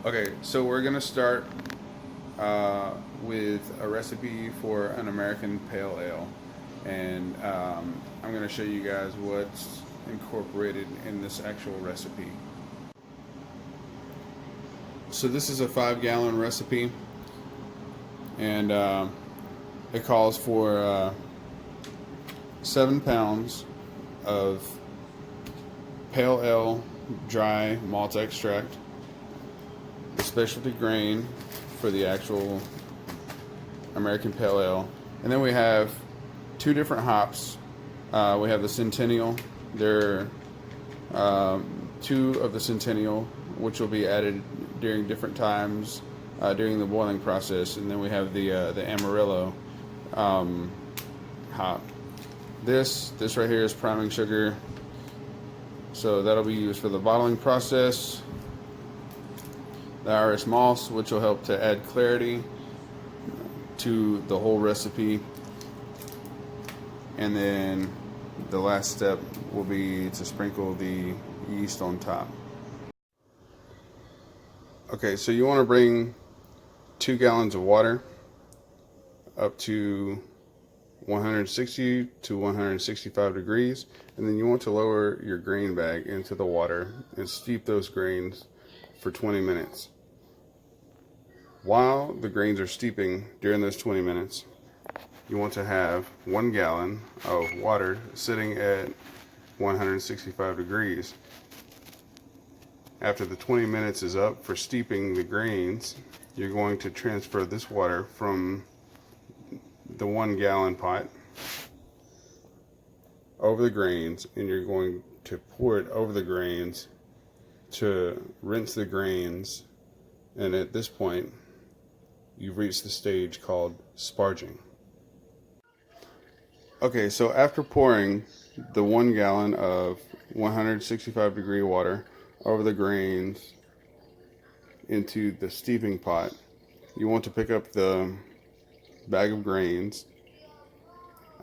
Okay, so we're gonna start with a recipe for an American Pale Ale, and I'm gonna show you guys what's incorporated in this actual recipe. So this is a 5-gallon recipe, and it calls for 7 pounds of Pale Ale dry malt extract, specialty grain for the actual American Pale Ale, and then we have 2 different hops. We have the Centennial. There are 2 of the Centennial, which will be added during different times during the boiling process, and then we have the Amarillo hop. This right here is priming sugar, so that'll be used for the bottling process. The Irish moss, which will help to add clarity to the whole recipe. And then the last step will be to sprinkle the yeast on top. Okay, so you want to bring 2 gallons of water up to 160 to 165 degrees, and then you want to lower your grain bag into the water and steep those grains for 20 minutes. While the grains are steeping during those 20 minutes, you want to have 1 gallon of water sitting at 165 degrees. After the 20 minutes is up for steeping the grains, you're going to transfer this water from the 1 gallon pot over the grains, and you're going to pour it over the grains to rinse the grains. And at this point, you've reached the stage called sparging. Okay, so after pouring the 1 gallon of 165 degree water over the grains into the steeping pot, you want to pick up the bag of grains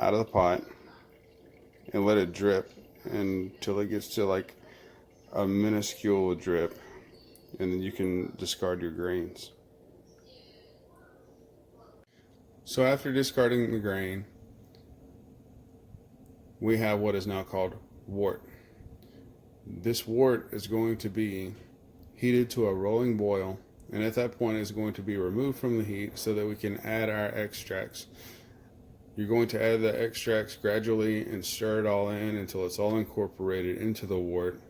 out of the pot and let it drip until it gets to like a minuscule drip, and then you can discard your grains. So after discarding the grain, we have what is now called wort. This wort is going to be heated to a rolling boil, and at that point it's going to be removed from the heat so that we can add our extracts. You're going to add the extracts gradually and stir it all in until it's all incorporated into the wort,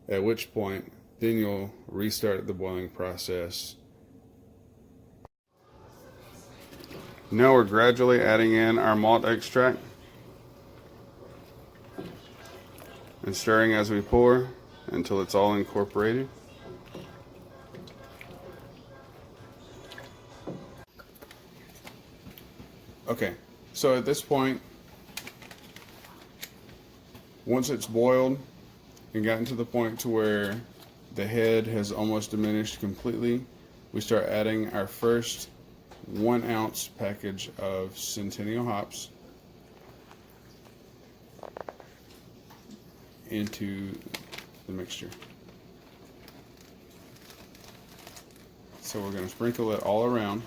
at which point then you'll restart the boiling process. Now we're gradually adding in our malt extract and stirring as we pour until it's all incorporated. Okay, so at this point, once it's boiled and gotten to the point to where the head has almost diminished completely, we start adding our first 1 ounce package of Centennial hops into the mixture. So we're going to sprinkle it all around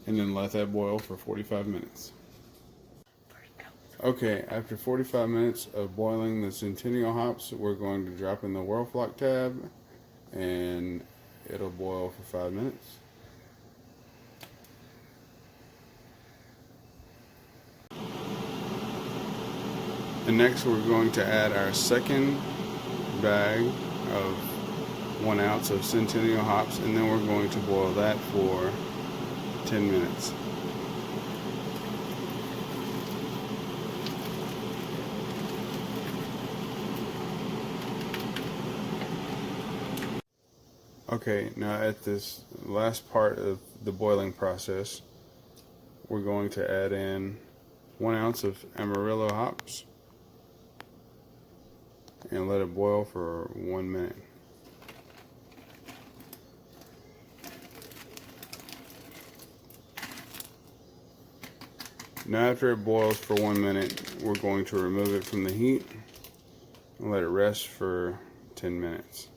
and then let that boil for 45 minutes. Okay, after 45 minutes of boiling the Centennial hops, we're going to drop in the Whirlflock tab, and it'll boil for 5 minutes. And next we're going to add our second bag of 1 ounce of Centennial hops, and then we're going to boil that for 10 minutes. Okay, now at this last part of the boiling process, we're going to add in 1 ounce of Amarillo hops and let it boil for 1 minute. Now after it boils for 1 minute, we're going to remove it from the heat and let it rest for 10 minutes.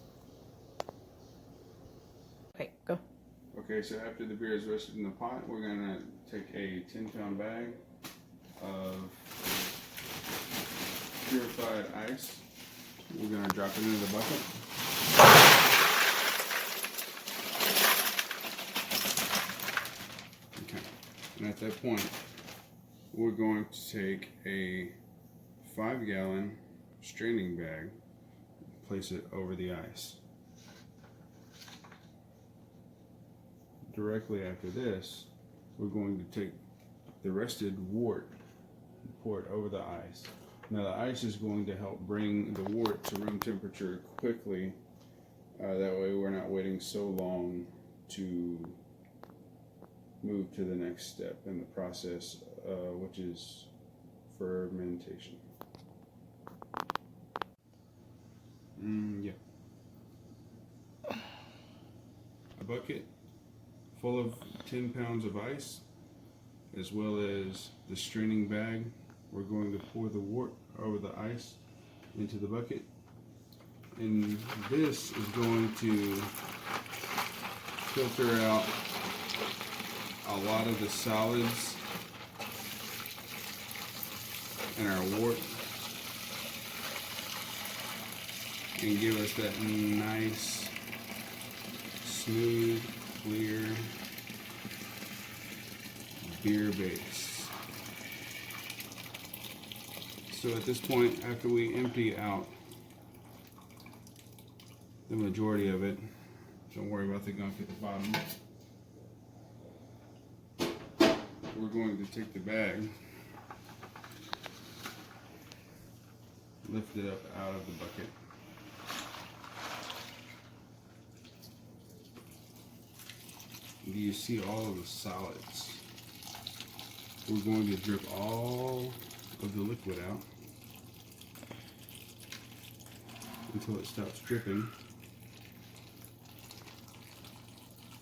Okay, go. Okay, so after the beer is rested in the pot, we're gonna take a 10-pound bag of purified ice. We're gonna drop it into the bucket. Okay, and at that point, we're going to take a 5-gallon straining bag, place it over the ice. Directly after this, we're going to take the rested wort and pour it over the ice. Now the ice is going to help bring the wort to room temperature quickly. That way we're not waiting so long to move to the next step in the process, which is fermentation. Yeah. A bucket full of 10 pounds of ice, as well as the straining bag. We're going to pour the wort over the ice into the bucket, and this is going to filter out a lot of the solids in our wort and give us that nice, smooth, clear beer base. So at this point, after we empty out the majority of it, don't worry about the gunk at the bottom, we're going to take the bag, lift it up out of the bucket, do you see all of the solids? We're going to drip all of the liquid out until it stops dripping,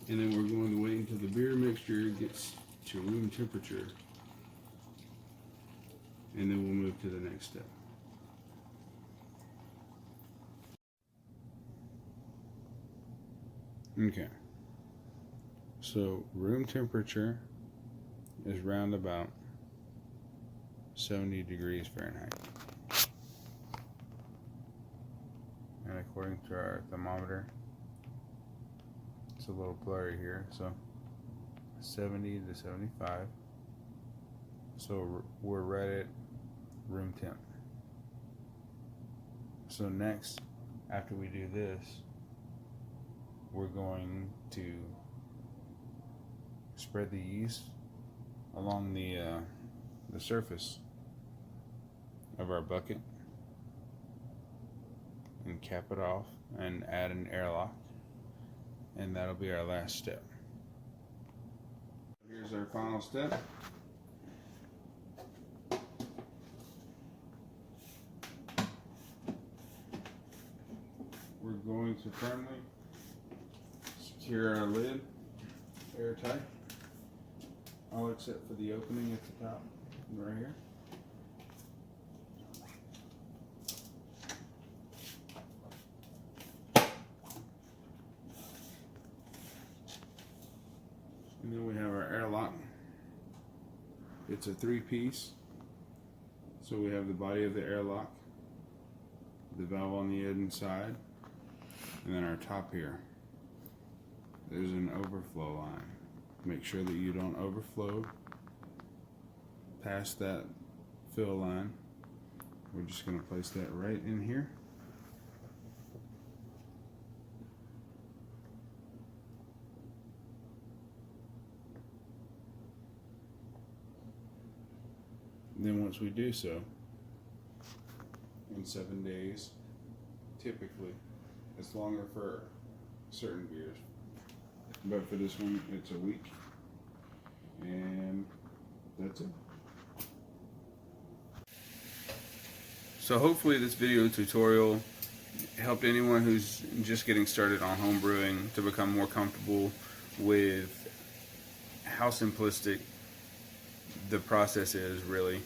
and then we're going to wait until the beer mixture gets to room temperature, and then we'll move to the next step. Okay, so room temperature is round about 70 degrees Fahrenheit. And according to our thermometer, it's a little blurry here, so 70 to 75. So we're right at room temp. So next, after we do this, we're going to spread the yeast along the surface of our bucket and cap it off and add an airlock, and that'll be our last step. Here's our final step. We're going to firmly secure our lid airtight, all except for the opening at the top right here. And then we have our airlock. It's a 3-piece. So we have the body of the airlock, the valve on the inside, and then our top here. There's an overflow line. Make sure that you don't overflow past that fill line. We're just going to place that right in here. Then once we do so, in 7 days, typically, it's longer for certain beers, but for this one, it's a week, and that's it. So hopefully this video tutorial helped anyone who's just getting started on home brewing to become more comfortable with how simplistic the process is, really.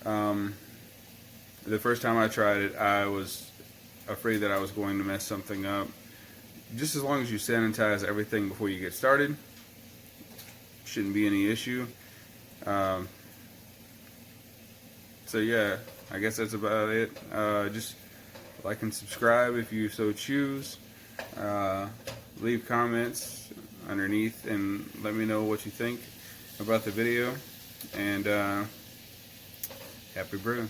The first time I tried it, I was afraid that I was going to mess something up. just as long as you sanitize everything before you get started, shouldn't be any issue. So yeah, I guess that's about it. Just like and subscribe if you so choose. Leave comments underneath and let me know what you think about the video. And happy brewing.